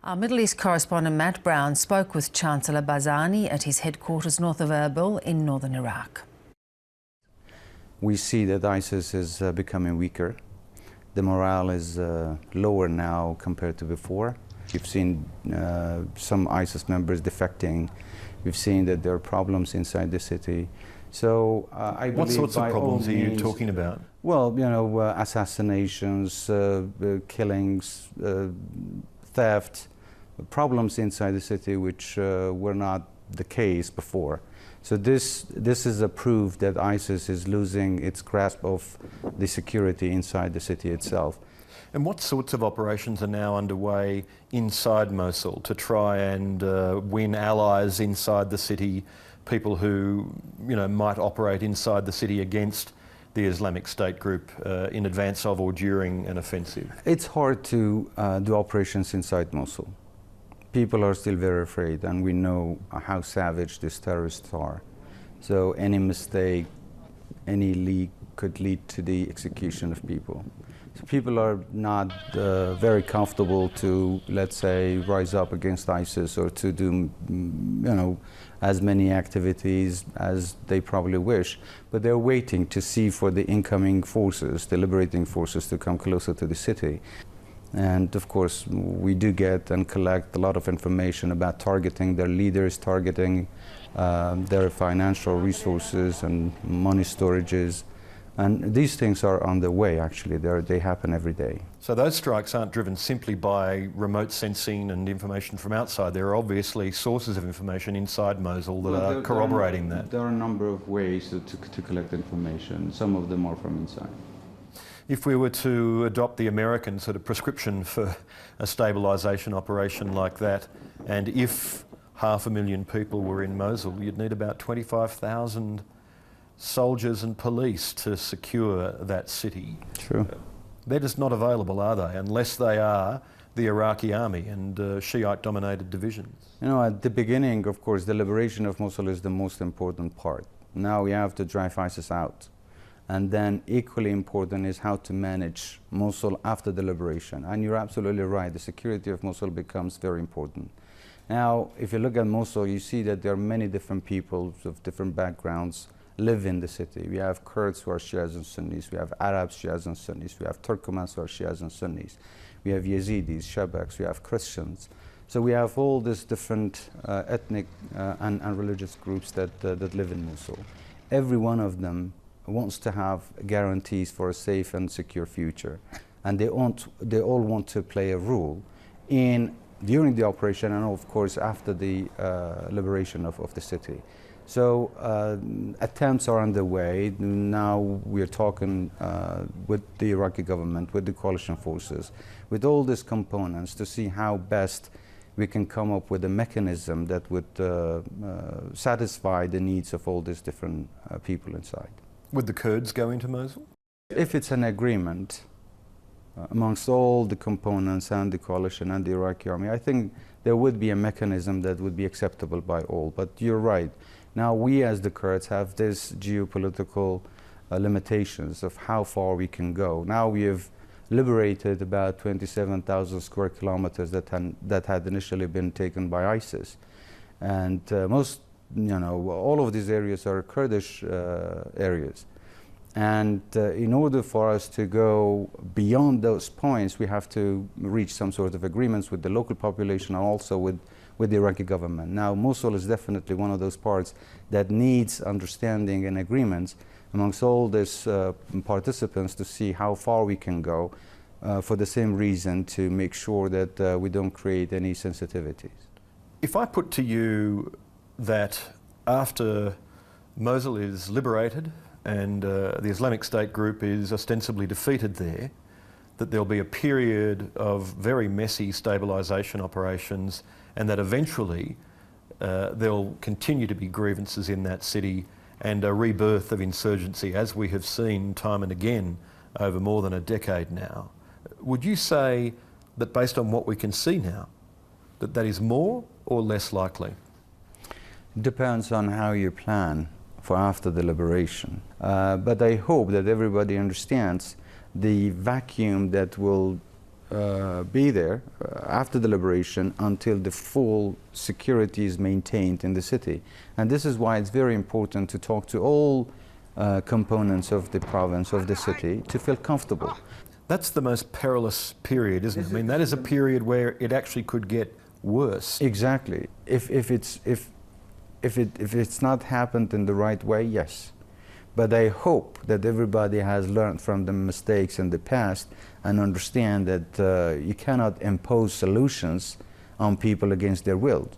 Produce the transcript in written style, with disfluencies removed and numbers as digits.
Our Middle East correspondent Matt Brown spoke with Chancellor Barzani at his headquarters north of Erbil in northern Iraq. We see that ISIS is becoming weaker. The morale is lower now compared to before. We've seen some ISIS members defecting. We've seen that there are problems inside the city. So I believe, what sorts of problems are you means, talking about? Well, you know, assassinations, killings, theft, problems inside the city which were not the case before. So this is a proof that ISIS is losing its grasp of the security inside the city itself. And what sorts of operations are now underway inside Mosul to try and win allies inside the city, people who, you know, might operate inside the city against the Islamic State group in advance of or during an offensive? It's hard to do operations inside Mosul. People are still very afraid, and we know how savage these terrorists are. So any mistake, any leak could lead to the execution of people. So people are not very comfortable to, let's say, rise up against ISIS or to do, you know, as many activities as they probably wish. But they're waiting to see for the incoming forces, the liberating forces, to come closer to the city. And of course, we do get and collect a lot of information about targeting their leaders, targeting their financial resources and money storages. And these things are on the way, actually. They happen every day. So those strikes aren't driven simply by remote sensing and information from outside. There are obviously sources of information inside Mosul that are corroborating that. There are a number of ways to collect information. Some of them are from inside. If we were to adopt the American sort of prescription for a stabilisation operation like that, and if 500,000 people were in Mosul, you'd need about 25,000 soldiers and police to secure that city. True. They're just not available, are they, unless they are the Iraqi army and Shiite-dominated divisions? You know, at the beginning, of course, the liberation of Mosul is the most important part. Now we have to drive ISIS out. And then equally important is how to manage Mosul after the liberation. And you're absolutely right, the security of Mosul becomes very important. Now, if you look at Mosul, you see that there are many different people of different backgrounds live in the city. We have Kurds who are Shias and Sunnis, we have Arabs, Shias and Sunnis, we have Turkomans who are Shias and Sunnis, we have Yazidis, Shabaks, we have Christians. So we have all these different ethnic and religious groups that live in Mosul. Every one of them wants to have guarantees for a safe and secure future. And they all want to play a role during the operation and of course after the liberation of the city. So attempts are underway. Now we're talking with the Iraqi government, with the coalition forces, with all these components to see how best we can come up with a mechanism that would satisfy the needs of all these different people inside. Would the Kurds go into Mosul? If it's an agreement amongst all the components and the coalition and the Iraqi army, I think there would be a mechanism that would be acceptable by all. But you're right. Now we as the Kurds have these geopolitical limitations of how far we can go. Now we have liberated about 27,000 square kilometers that had initially been taken by ISIS. And all of these areas are Kurdish areas. And in order for us to go beyond those points, we have to reach some sort of agreements with the local population and also with the Iraqi government. Now, Mosul is definitely one of those parts that needs understanding and agreements amongst all these participants to see how far we can go for the same reason, to make sure that we don't create any sensitivities. If I put to you that after Mosul is liberated and the Islamic State group is ostensibly defeated there, that there'll be a period of very messy stabilisation operations and that eventually there'll continue to be grievances in that city and a rebirth of insurgency, as we have seen time and again over more than a decade now. Would you say that based on what we can see now, that is more or less likely? Depends on how you plan for after the liberation. But I hope that everybody understands the vacuum that will be there after the liberation until the full security is maintained in the city. And this is why it's very important to talk to all components of the province, of the city, to feel comfortable. That's the most perilous period, isn't it? I mean, that is a period where it actually could get worse. Exactly. If it's not happened in the right way, yes. But I hope that everybody has learned from the mistakes in the past and understand that you cannot impose solutions on people against their will.